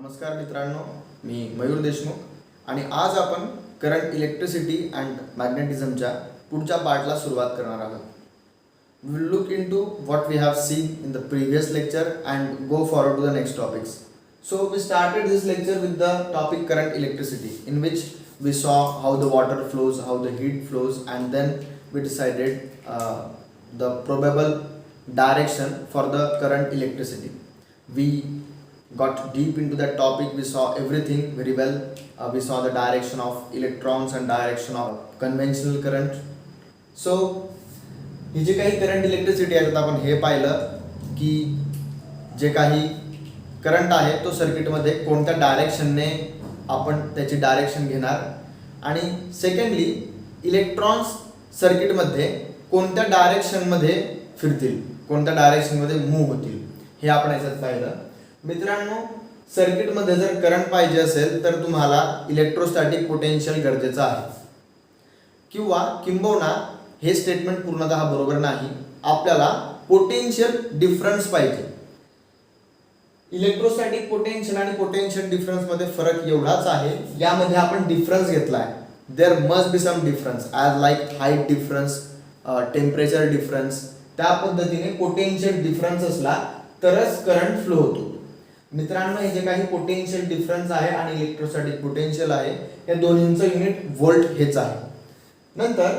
नमस्कार मित्रांनो, मी मयूर देशमुख आणि आज आपण करंट इलेक्ट्रिसिटी अँड मॅग्नेटिझमच्या पुढच्या पार्टला सुरुवात करणार आहोत. We will look into what we have seen in the previous lecture and go forward to the next topics. So we started this lecture with the topic current electricity, in which we saw how the water flows, how the heat flows, and then we decided the probable direction for the current electricity. We got deep into that topic. We saw everything very well. We saw the direction of electrons and direction of conventional current. So ही जी काही current electricity आहे त्यात आपण हे पाहिलं की जे काही current आहे तो सर्किटमध्ये कोणत्या डायरेक्शनने आपण त्याची डायरेक्शन घेणार आणि सेकंडली इलेक्ट्रॉन्स सर्किटमध्ये कोणत्या डायरेक्शनमध्ये फिरतील, कोणत्या डायरेक्शनमध्ये मूव्ह होतील हे आपण याच्यात पाहिलं. मित्रांनो, सर्किटमध्ये जर करंट पाहिजे असेल तर तुम्हाला इलेक्ट्रोस्टॅटिक पोटेन्शियल गरजेचं आहे किंवा किंबहुना हे स्टेटमेंट पूर्णतः बरोबर नाही, आपल्याला पोटेन्शियल डिफरन्स पाहिजे. इलेक्ट्रोस्टॅटिक पोटेन्शियल आणि पोटेन्शियल डिफरन्स मध्ये फरक एवढाच आहे, यामध्ये आपण डिफरन्स घेतला आहे. There must be some difference as like height difference, temperature difference. त्या पद्धतीने पोटेन्शियल डिफरन्स असला तरच करंट फ्लो होतो. मित्रांनो, हे जे काही पोटेन्शियल डिफरन्स आहे आणि इलेक्ट्रोस्टॅटिक पोटेन्शियल आहे या दोन्हींचं युनिट व्होल्ट हेच आहे. नंतर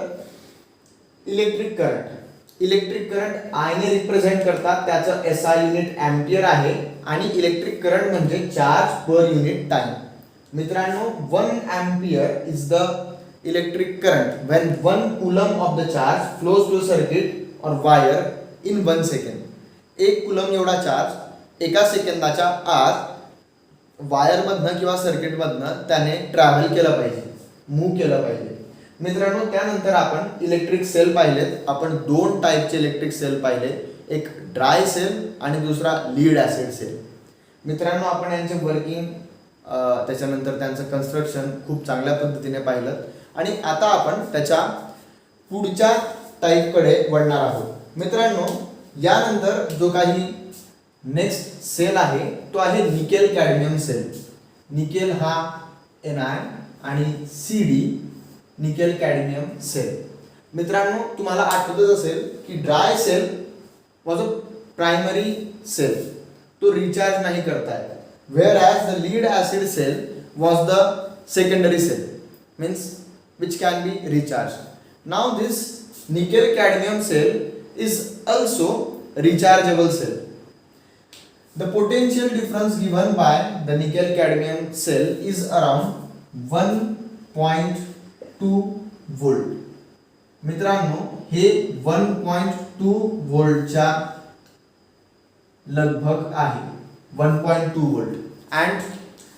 इलेक्ट्रिक करंट आय ने रिप्रेझेंट करतात, त्याचं एसआय युनिट एम्पियर आहे आणि इलेक्ट्रिक करंट म्हणजे चार्ज पर युनिट टाइम. मित्रांनो, 1 ampere is the electric current when 1 coulomb of the charge flows through circuit और वायर इन 1 सेकंड. 1 कूलम एवढा चार्ज एका सेकंदाच्या आत वायरमधनं किंवा सर्किटमधनं त्याने ट्रॅव्हल केलं पाहिजे, मूव्ह केलं पाहिजे. मित्रांनो, त्यानंतर आपण इलेक्ट्रिक सेल पाहिलेत. आपण 2 टाईपचे इलेक्ट्रिक सेल पाहिले, एक ड्राय सेल आणि दुसरा लीड ॲसिड सेल. मित्रांनो, आपण यांचे वर्किंग त्याच्यानंतर त्यांचं कन्स्ट्रक्शन खूप चांगल्या पद्धतीने पाहिलं आणि आता आपण त्याच्या पुढच्या टाईपकडे वळणार आहोत. मित्रांनो, यानंतर जो काही नेक्स्ट सेल आहे तो आहे निकेल कॅडमियम सेल. निकेल हा Ni आणि Cd निकेल कॅडमियम सेल. मित्रांनो, तुम्हाला आठवतच असेल की dry cell was a primary cell, तो रिचार्ज नाही करता येत, whereas the lead acid cell was the secondary cell means which can be recharge. Now this nickel cadmium cell is also rechargeable cell. The potential difference given by the nickel cadmium cell is around 1.2 volt. मित्रांनो, हे 1.2 वोल्टच्या लगभग आहे, 1.2 volt. and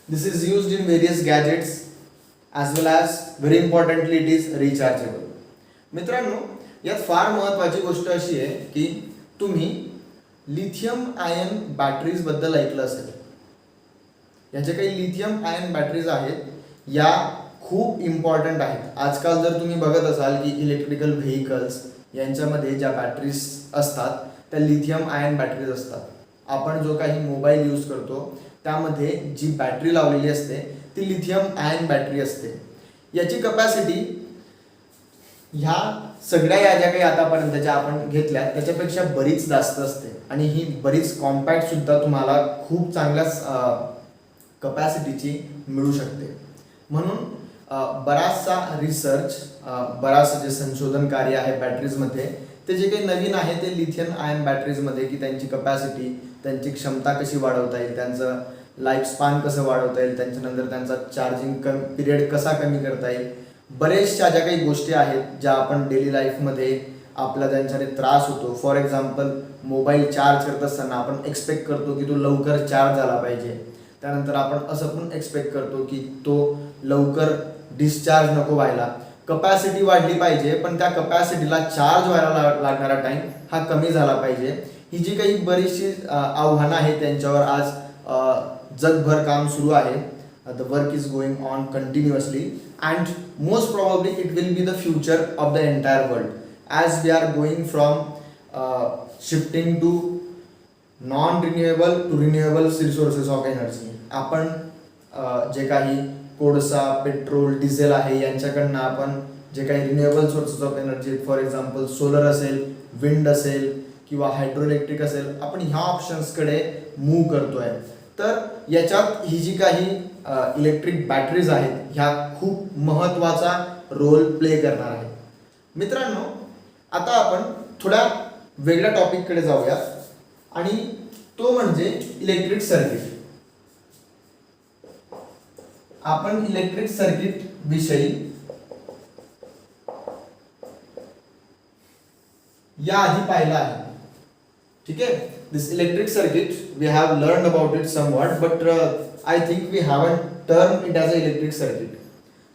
this is used in various gadgets as well as very importantly it is rechargeable. मित्रांनो, यात फार महत्त्वाची गोष्ट अशी आहे की तुम्ही लिथियम आयन बॅटरीज बद्दल ऐकलं असेल. याचे काही लिथियम आयन बॅटरीज आहेत या खूप इम्पॉर्टंट आहेत. आजकाल जर तुम्ही बघत असाल की इलेक्ट्रिकल व्हेकल्स यांच्यामध्ये ज्या बॅटरीज असतात त्या लिथियम आयन बॅटरीज असतात. आपण जो काही मोबाईल यूज करतो त्यामध्ये जी बॅटरी लावलेली असते ती लिथियम आयन बॅटरी असते. याची कपॅसिटी ह्या सगळ्या या ज्या काही आतापर्यंतच्या आपण घेतल्या त्याच्यापेक्षा बरीच जास्त असते आणि ही बरीच कॉम्पॅक्ट सुद्धा तुम्हाला खूप चांगल्या कपॅसिटीची मिळू शकते. म्हणून बराचसा रिसर्च, बराचसं जे संशोधन कार्य आहे बॅटरीजमध्ये ते जे काही नवीन आहे ते लिथियम आयन बॅटरीजमध्ये की त्यांची कपॅसिटी, त्यांची क्षमता कशी वाढवता येईल, त्यांचं लाईफ स्पॅन कसं वाढवता येईल, त्यांच्यानंतर त्यांचा चार्जिंग पिरियड कसा कमी करता येईल, बरेचशा ज्या काही गोष्टी आहेत ज्या आपण डेली लाईफमध्ये आपला त्यांच्याने त्रास होतो. फॉर एक्झाम्पल, मोबाईल चार्ज करत असताना आपण एक्सपेक्ट करतो की तो लवकर चार्ज झाला पाहिजे. त्यानंतर आपण असं पण एक्सपेक्ट करतो की तो लवकर डिस्चार्ज नको व्हायला. कपॅसिटी वाढली पाहिजे पण त्या कपॅसिटीला चार्ज व्हायला लागणारा टाईम हा कमी झाला पाहिजे. ही जी काही बरीचशी आव्हानं आहेत त्यांच्यावर आज जगभर काम सुरू आहे. The work is going on continuously and most probably it will be the future of the entire world as we are going from shifting to non renewable to renewable resources of energy. आपण जे काही कोळसा, petrol, diesel आहे यांच्याकडनं आपण जे काही renewable sources of energy, for example solar असेल, wind असेल किंवा हायड्रो इलेक्ट्रिक असेल, आपण ह्या ऑप्शन्सकडे मूव्ह करतोय. तर याच्यात ही जी काही इलेक्ट्रिक बॅटरीज आहेत ह्या खूप महत्त्वाचा रोल प्ले करणार आहेत. मित्रांनो, आता आपण थोड्या वेगळ्या टॉपिककडे जाऊया आणि तो म्हणजे इलेक्ट्रिक सर्किट. आपण इलेक्ट्रिक सर्किट विषयी याआधी पाहिलं आहे. ठीक आहे. This electric circuit we have learn about it somewhat, but I think we haven't term it as a electric circuit.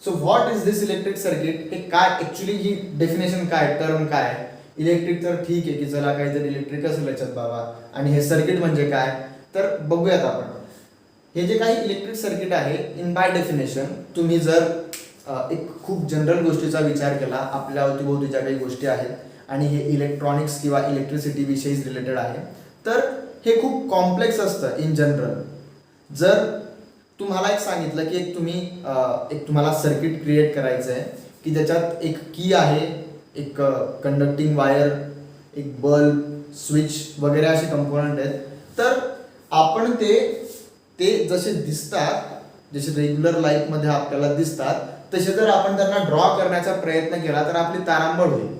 So what is this electric circuit? हे काय ॲक्च्युली, ही डेफिनेशन काय, टर्म काय? इलेक्ट्रिक तर ठीक आहे की चला काहीतरी इलेक्ट्रिक असेल याच्यात बाबा, आणि हे सर्किट म्हणजे काय तर बघूयात आपण. हे जे काही इलेक्ट्रिक सर्किट आहे, इन बाय डेफिनेशन तुम्ही जर एक खूप जनरल गोष्टीचा विचार केला, आपल्या अवतीभोवती ज्या काही गोष्टी आहेत आणि हे इलेक्ट्रॉनिक्स किंवा इलेक्ट्रिसिटी विषयीच रिलेटेड आहे, तर हे खूप कॉम्प्लेक्स असतं इन जनरल. जर तुम्हाला एक सांगितलं की एक तुम्हाला सर्किट क्रिएट करायचं आहे की ज्याच्यात एक की आहे, एक कंडक्टिंग वायर, एक बल्ब, स्विच वगैरे असे कंपोनंट आहेत, तर आपण ते जसे दिसतात, जसे रेग्युलर लाईफमध्ये आपल्याला दिसतात, तसे जर आपण त्यांना ड्रॉ करण्याचा प्रयत्न केला तर आपली तारांबळ होईल.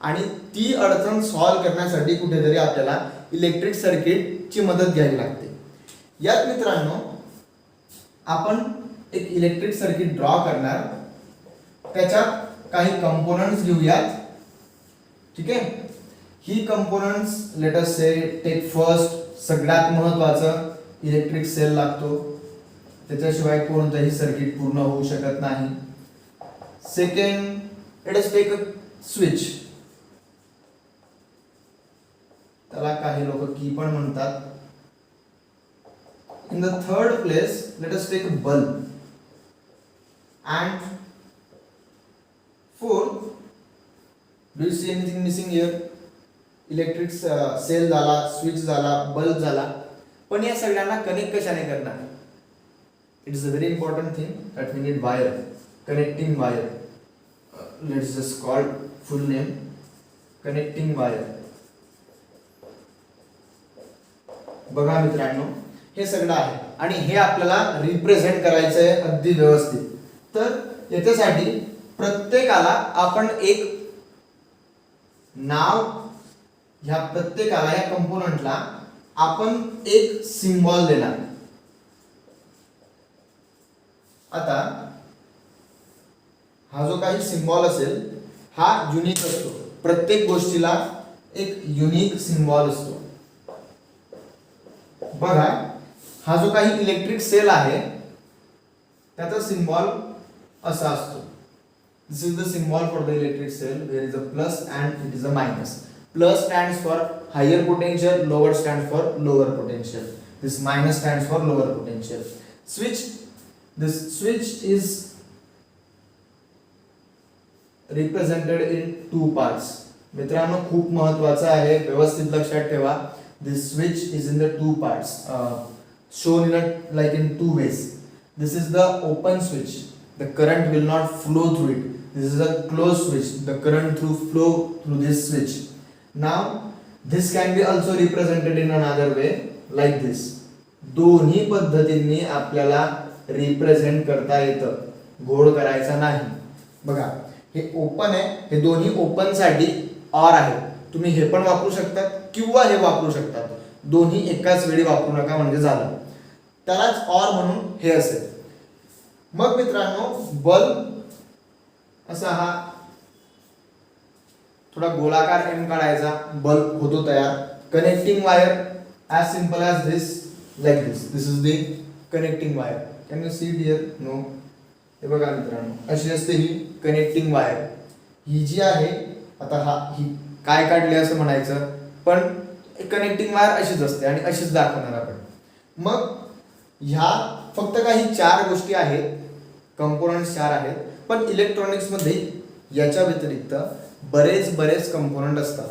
आणि ती अडचण सॉल्व्ह करण्यासाठी कुठेतरी आपल्याला इलेक्ट्रिक सर्किटची मदत घ्यावी लागते. यात मित्रांनो, आपण एक इलेक्ट्रिक सर्किट ड्रॉ करणार, त्याच्यात काही कंपोनंट्स घेऊयात. ठीक आहे. ही कंपोनंट्स लेट अस से टेक फर्स्ट, सगळ्यात महत्त्वाचं इलेक्ट्रिक सेल लागतो, त्याच्याशिवाय कोणतंही सर्किट पूर्ण होऊ शकत नाही. Second, let us take a switch, त्याला काही लोक की पण म्हणतात. In the third place, let us take a bulb. And fourth, do you see anything missing here? Electric cell झाला, स्विच झाला, बल्ब झाला, पण या सगळ्यांना कनेक्ट कशाने करणार? It is a very important thing that we need wire, connecting wire. Let's just call full name connecting wire. बघा मित्रांनो, हे सगळं आहे आणि हे आपल्याला रिप्रेझेंट करायचं आहे अगदी व्यवस्थित. तर याच्यासाठी प्रत्येकाला आपण एक नाव, ह्या प्रत्येकाला, या कंपोनंटला आपण एक सिम्बॉल देणार. आता हा जो काही सिम्बॉल असेल हा युनिक असतो. प्रत्येक गोष्टीला एक युनिक सिम्बॉल असतो. बघा, हा जो काही इलेक्ट्रिक सेल आहे त्याचा सिम्बॉल असा असतो. This is the symbol for the electric cell, where is a plus and it is a minus. Plus stands for higher potential, lower stands for lower potential. This minus stands for lower potential. Switch, this switch is represented in two parts. मित्रांनो, खूप महत्त्वाचं आहे, व्यवस्थित लक्षात ठेवा. This switch is in the two parts, shown in two ways. This is the open switch. The current will not flow through it. This is a closed switch. The current flow through this switch. Now this can be also represented in another way like this. दोन्ही पद्धतींनी आपल्याला represent करता येतं, घोळ करायचा नाही. बघा, हे ओपन आहे, हे दोन्ही ओपन साठी ऑर आहे. तुम्ही हे पण वापरू शकता किंवा हे वापरू शकता, दोन्ही एकाच वेळी वापरू नका म्हणजे झालं. त्यालाच ऑर म्हणून हे असेल. मग मित्रांनो, बल्ब असा हा थोडा गोलाकार एम काढायचा, बल्ब होतो तयार. Connecting wire as simple as this, like this. This is the connecting wire. Can you see it here? No. हे बघा मित्रांनो, अशी असते ही कनेक्टिंग वायर. ही जी आहे, आता ही काय काढली असं म्हणायचं, पण कनेक्टिंग वायर अशीच असते आणि अशीच दाखवणार आपण. मग ह्या फक्त काही चार गोष्टी आहेत, कंपोनंट्स चार आहेत, पण इलेक्ट्रॉनिक्स मध्ये याच्या व्यतिरिक्त बरेच कंपोनंट असतात.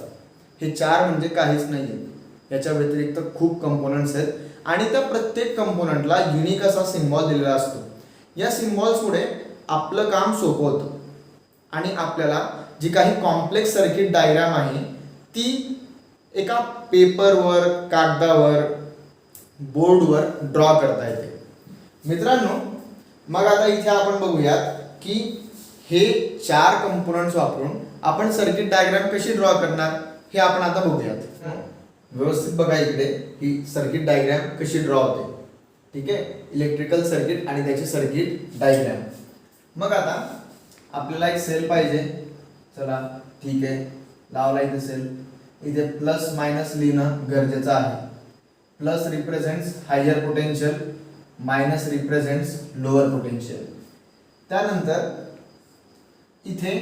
हे चार म्हणजे काहीच नाहीये. याच्या व्यतिरिक्त खूप कंपोनंट्स आहेत आणि त्या प्रत्येक कंपोनंटला युनिक असा सिम्बॉल दिलेला असतो. या सिम्बॉल्समुळे आपलं काम सोपं होतं आणि आपल्याला जी काही कॉम्प्लेक्स सर्किट डायग्राम आहे ती एका पेपरवर, कागदावर, बोर्डवर ड्रॉ करता येते. मित्रांनो, मग आता इथे आपण बघूयात की हे 4 कंपोनंट्स वापरून आपण सर्किट डायग्राम कशी ड्रॉ करणार हे आपण आता बघूयात. व्यवस्थित बघा इकडे ही सर्किट डायग्राम कशी ड्रॉ होते. ठीक आहे, इलेक्ट्रिकल सर्किट आणि त्याची सर्किट डायग्राम. मग आता आपल्याला एक सेल पाहिजे. चला ठीक आहे, लावला इथे सेल. इथे प्लस मायनस लिहिणं गरजेचं आहे. Plus represents higher potential, minus represents lower potential. त्यानंतर इथे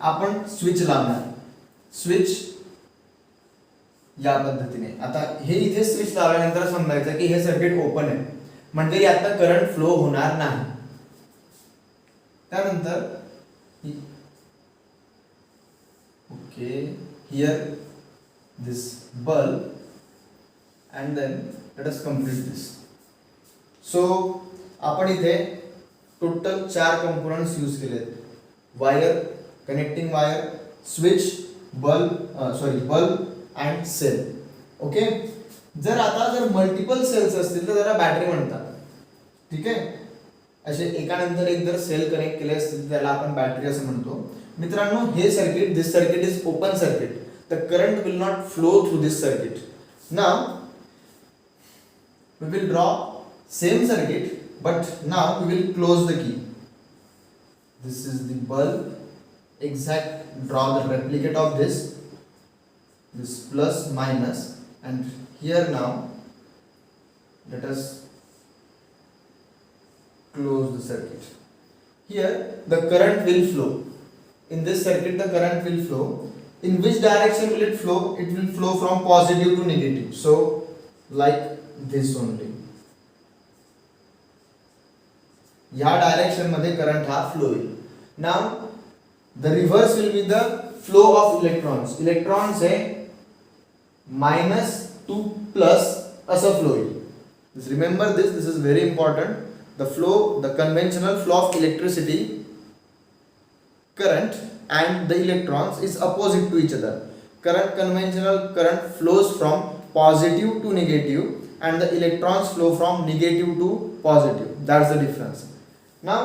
आपण स्विच लावणार. स्विच या पद्धतीने. आता हे इथे स्विच लावल्यानंतर समजायचं की हे सर्किट ओपन आहे, म्हणजे यातनं करंट फ्लो होणार नाही. त्यानंतर okay, here this bulb and then let us complete this. So आपण इथे टोटल 4 कंपोनंट्स यूज केलेत. Wire, connecting wire, switch, bulb and cell. Okay, जर मल्टिपल सेल्स असतील तर त्याला बॅटरी म्हणतात. ठीक आहे, असे एकानंतर एक जर सेल कनेक्ट केले असतील त्याला आपण बॅटरी असं म्हणतो. मित्रांनो, हे circuit, this circuit is open circuit. The current will not flow through this circuit. Now we will draw same circuit, but now we will close the key. This is the bulb. Exact draw the replicate of this plus minus, and here now let us close the circuit. Here the current will flow. In this circuit the current will flow. In which direction will it flow? It will flow from positive to negative. So like this only. या direction मध्ये current हा flow होईल. Now the reverse will be the flow of electrons. Electrons हे minus two plus असं flow होईल. Remember this is very important. The conventional flow of electricity, current and the electrons is opposite to each other. Conventional current flows from positive to negative and the electrons flow from negative to positive. That's the difference. Now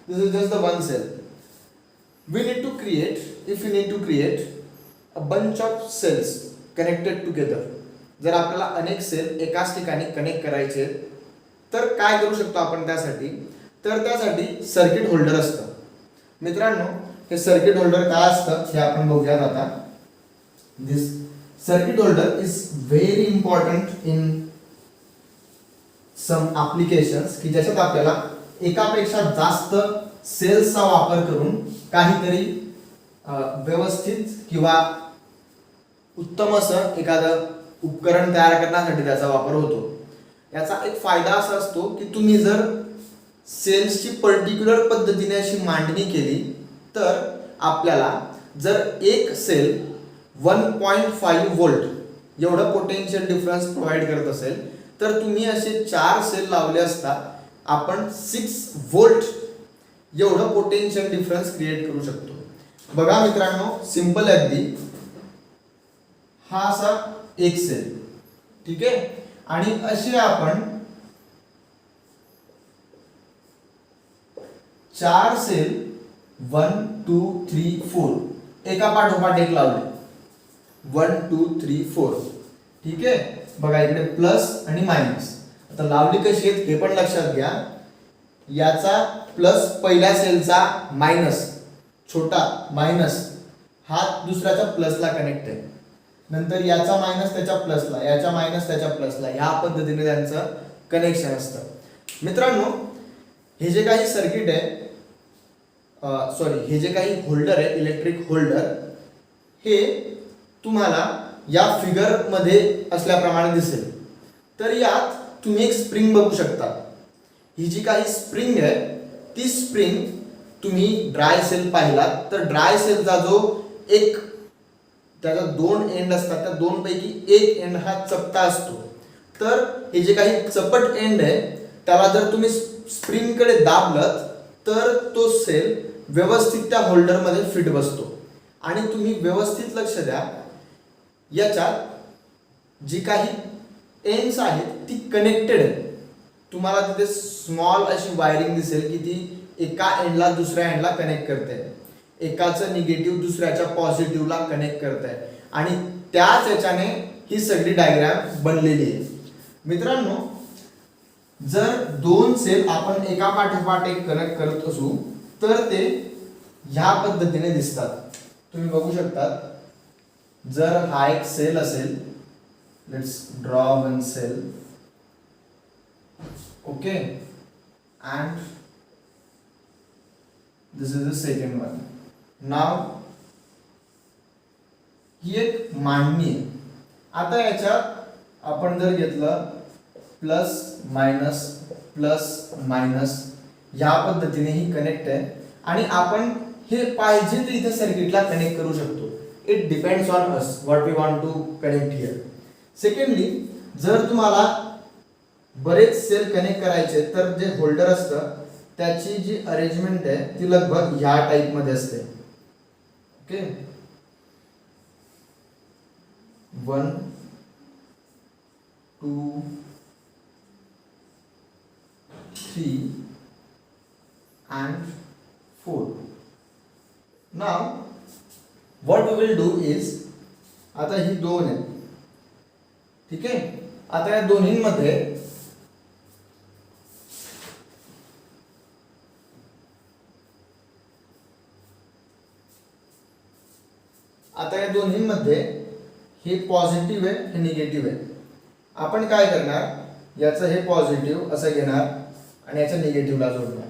this is just the one cell. If we need to create a bunch of cells connected together, जर आपल्याला अनेक sale एकाच ठिकाणी connect करायचे तर काय करू शकतो आपण त्यासाठी? तर त्यासाठी सर्किट होल्डर असतं. मित्रांनो, हे सर्किट होल्डर काय असतं हे आपण बघूयात आता. This circuit holder is very important in some applications की ज्याच्यात आपल्याला एकापेक्षा जास्त सेल्सचा वापर करून काहीतरी व्यवस्थित किंवा उत्तम असं एखादं उपकरण तयार करण्यासाठी त्याचा वापर होतो. याचा एक फायदा असा असतो की तुम्ही जर सेल्सची पर्टिक्युलर पद्धतीने अशी मांडणी केली तर आपल्याला जर एक सेल 1.5 व्होल्ट एवढं पोटेन्शियल डिफरन्स प्रोव्हाइड करत असेल तर तुम्ही असे 4 सेल लावले असता आपण 6 व्होल्ट एवढं पोटेन्शियल डिफरन्स क्रिएट करू शकतो. बघा मित्रांनो, सिंपल अगदी. हा असा एक सेल, ठीक आहे, आणि असे आपण 4 सेल 1 2 3 4 एका पाठोपाठ एक लावले. 1 2 3 4, ठीक आहे. बघा इकडे प्लस आणि मायनस. आता लावली कशी आहेत हे पण लक्षात घ्या. याचा प्लस पहिल्या सेलचा मायनस, छोटा मायनस हा दुसऱ्याच्या प्लसला कनेक्ट आहे. नंतर याचा मायनस त्याच्या प्लसला, याचा मायनस त्याच्या प्लसला, ह्या पद्धतीने त्यांचं कनेक्शन असतं. मित्रांनो, हे जे काही सर्किट आहे, हे जे काही होल्डर आहे, इलेक्ट्रिक होल्डर, हे तुम्हाला या फिगर मध्ये असल्याप्रमाणे दिसेल. तर यात तुम्ही एक स्प्रिंग बघू शकता. ही जी काही स्प्रिंग आहे ती स्प्रिंग तुम्ही ड्राय सेल पाहिलात तर ड्राय सेलचा जो एक त्याचा 2 एंड असतात, त्या 2 पैकी एक एंड हा चपटा असतो. तर हे जे काही चपट एंड आहे त्याला जर तुम्ही स्प्रिंगकडे दाबलत तर तो सेल व्यवस्थित त्या होल्डरमध्ये फिट बसतो. आणि तुम्ही व्यवस्थित लक्ष द्या, याच्यात जी काही एंड्स आहेत ती कनेक्टेड आहेत. तुम्हाला तिथे स्मॉल अशी वायरिंग दिसेल की ती एका एंडला दुसऱ्या एंडला कनेक्ट करते, एकाचं निगेटिव्ह दुसऱ्याच्या पॉझिटिव्हला कनेक्ट करत आहे. आणि त्याच याच्याने ही सगळी डायग्राम बनलेली आहे. मित्रांनो, जर 2 सेल आपण एका पाठोपाठ एक कनेक्ट करत असू तर ते ह्या पद्धतीने दिसतात. तुम्ही बघू शकता, जर हा एक सेल असेल, let's draw one cell, okay, and this is the second one. नाव ही एक मांडणी आहे. आता याच्यात आपण जर घेतलं प्लस मायनस या पद्धतीने ही कनेक्ट आहे आणि आपण हे पाहिजे ते इथे सर्किटला कनेक्ट करू शकतो. It depends on us what we want to connect here. Secondly, जर तुम्हाला बरेच सेल कनेक्ट करायचे तर जे होल्डर असतं त्याची जी अरेंजमेंट आहे ती लगभग ह्या टाइप मध्ये असते. Okay, 1 2 3 and 4. Now what we will do is, आता ही 2 आहे, ठीक आहे. आता या दोन्हींमध्ये हे पॉझिटिव्ह आहे, हे निगेटिव्ह आहे. आपण काय करणार, याचं हे पॉझिटिव्ह असं घेणार आणि याच्या निगेटिव्हला जोडणार.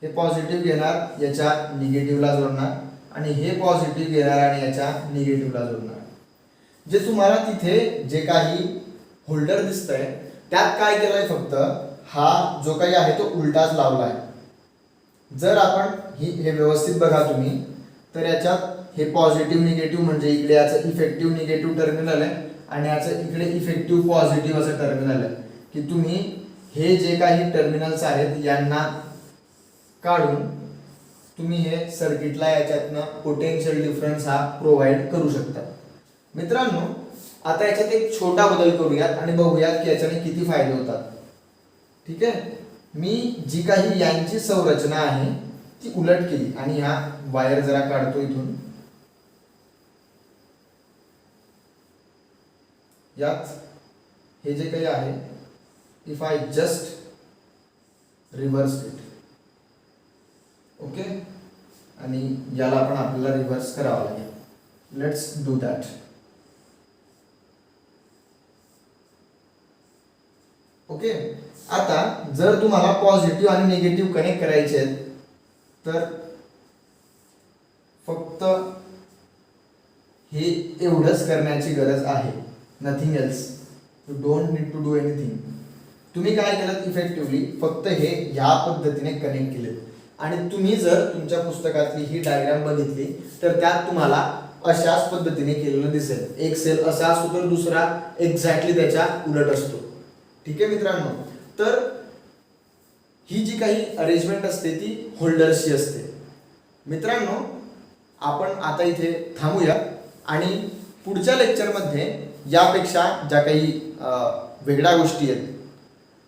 हे पॉझिटिव्ह घेणार, याच्या निगेटिव्हला जोडणार आणि हे पॉझिटिव्ह घेणार आणि याच्या निगेटिव्हला जोडणार. जे तुम्हाला तिथे जे काही होल्डर दिसतंय त्यात काय केलंय, फक्त हा जो काही आहे तो उलटाच लावलाय. जर आपण हे व्यवस्थित बघा तुम्ही, तर याच्यात हे पॉझिटिव्ह निगेटिव्ह म्हणजे इकडे याचं इफेक्टिव्ह निगेटिव्ह टर्मिनल आहे आणि याचं इकडे इफेक्टिव्ह पॉझिटिव्ह असं टर्मिनल आहे. की तुम्ही हे जे काही टर्मिनल्स आहेत यांना काढून तुम्ही हे सर्किटला याच्यातनं पोटेन्शियल डिफरन्स हा प्रोव्हाइड करू शकता. मित्रांनो, आता याच्यात एक छोटा बदल करूयात आणि बघूयात की याच्याने किती फायदे होतात. ठीक आहे, मी जी काही यांची संरचना आहे ती उलट केली आणि ह्या वायर जरा काढतो इथून. यात हे जे काही आहे, if I just reverse it, okay, आणि याला पण आपल्याला रिव्हर्स करावं लागेल. Let's do that. ओके, आता जर तुम्हाला पॉझिटिव्ह आणि निगेटिव्ह कनेक्ट करायचे आहेत तर फक्त हे एवढंच करण्याची गरज आहे, nothing else. You don't need to do anything. तुम्ही काय केलं, इफेक्टिव्हली फक्त हे ह्या पद्धतीने कनेक्ट केले. आणि तुम्ही जर तुमच्या पुस्तकातली ही डायग्राम बघितली तर त्यात तुम्हाला अशाच पद्धतीने केलेलं दिसेल. एक सेल असा असतो तर दुसरा एक्झॅक्टली त्याच्या उलट असतो. ठीक आहे मित्रांनो, तर ही जी काही अरेंजमेंट असते ती होल्डर्सची असते. मित्रांनो, आपण आता इथे थांबूया आणि पुढच्या लेक्चरमध्ये यापेक्षा ज्या काही वेगळ्या गोष्टी आहेत,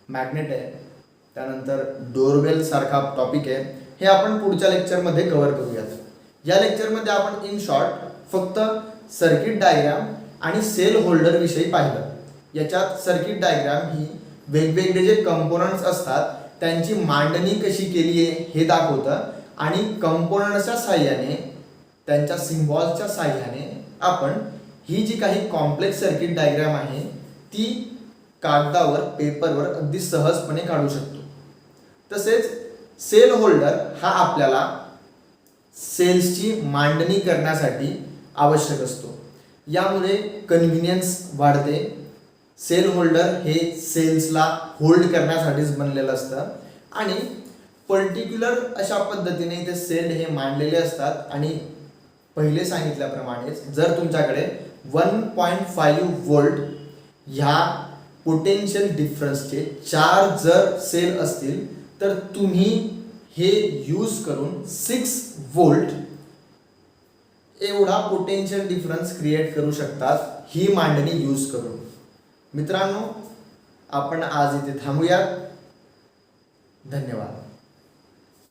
मॅग्नेट आहे, त्यानंतर डोरबेल सारखा टॉपिक आहे, हे आपण पुढच्या लेक्चरमध्ये कव्हर करूयात. या लेक्चरमध्ये आपण इन शॉर्ट फक्त सर्किट डायग्राम आणि सेल होल्डर विषयी पाहिलं. याच्यात सर्किट डायग्राम ही वेगवेगळे जे कंपोनंट्स असतात त्यांची मांडणी कशी केली आहे हे दाखवतं आणि कंपोनंट्सच्या साहाय्याने, त्यांच्या सिम्बॉल्सच्या साहाय्याने आपण ही जी काही कॉम्प्लेक्स सर्किट डायग्राम आहे ती कागदावर, पेपरवर अगदी सहजपणे काढू शकतो. तसेच सेल होल्डर हा आपल्याला सेल्सची मांडणी करण्यासाठी आवश्यक असतो. यामुळे कन्व्हिनियन्स वाढते. सेल होल्डर हे सेल्सला होल्ड करण्यासाठीच बनलेलं असतं आणि पर्टिक्युलर अशा पद्धतीने इथे सेल हे मांडलेले असतात आणि पहिले सांगितल्याप्रमाणेच जर तुमच्याकडे 1.5 वोल्ट ह्या पोटेन्शियल डिफरन्सचे 4 जर सेल असतील तर तुम्ही हे यूज करून 6 वोल्ट एवढा पोटेन्शियल डिफरन्स क्रिएट करू शकतात ही मांडणी यूज करून. मित्रांनो, आपण आज इथे थांबूयात. धन्यवाद.